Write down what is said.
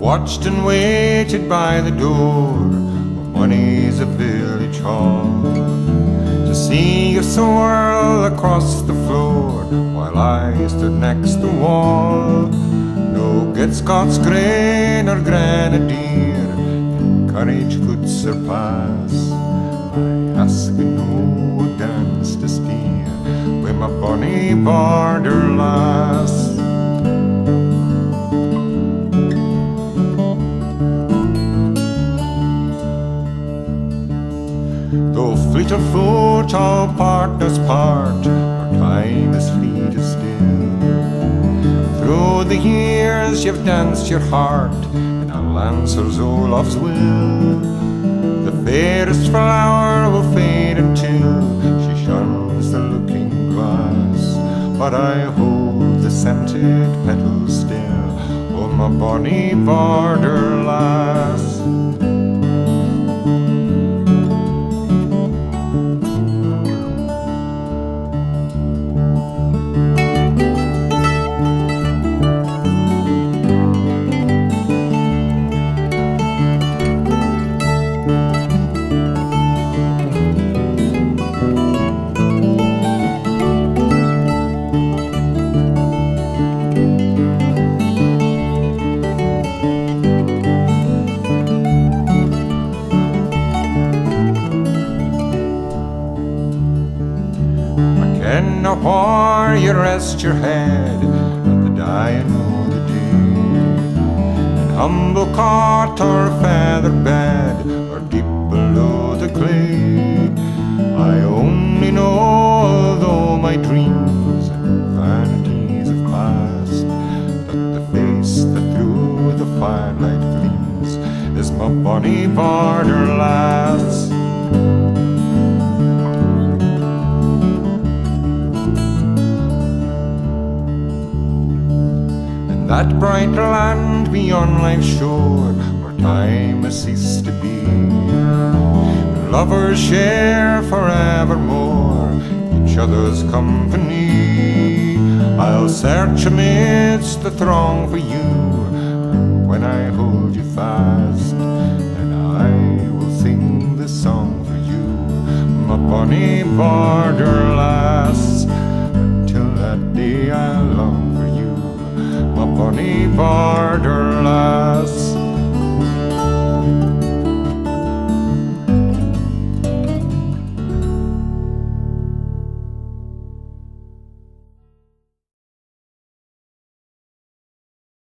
watched and waited by the door of Money's a village hall, to see you swirl across the floor while I stood next the wall. No get Scots grain or grenadier in courage could surpass. I ask no dance to steer with my bonny border lass. Though fleet of foot all partners part, our time is fleet as still. Through the years you've danced your heart in a lancer's Olaf's will. The fairest flower will fade until she shuns the looking glass, but I hold the scented petals still, oh my bonny border lass. And now where you rest your head at the dying of the day, in humble cot or feather bed, or deep below the clay, I only know, although my dreams and vanities have passed, that the face that through the firelight gleams is my bonny border lass. That bright land beyond life's shore, where time has ceased to be, lovers share forevermore each other's company. I'll search amidst the throng for you, and when I hold you fast, then I will sing this song for you, my bonny border lass. Until that day I long for you, my bonny border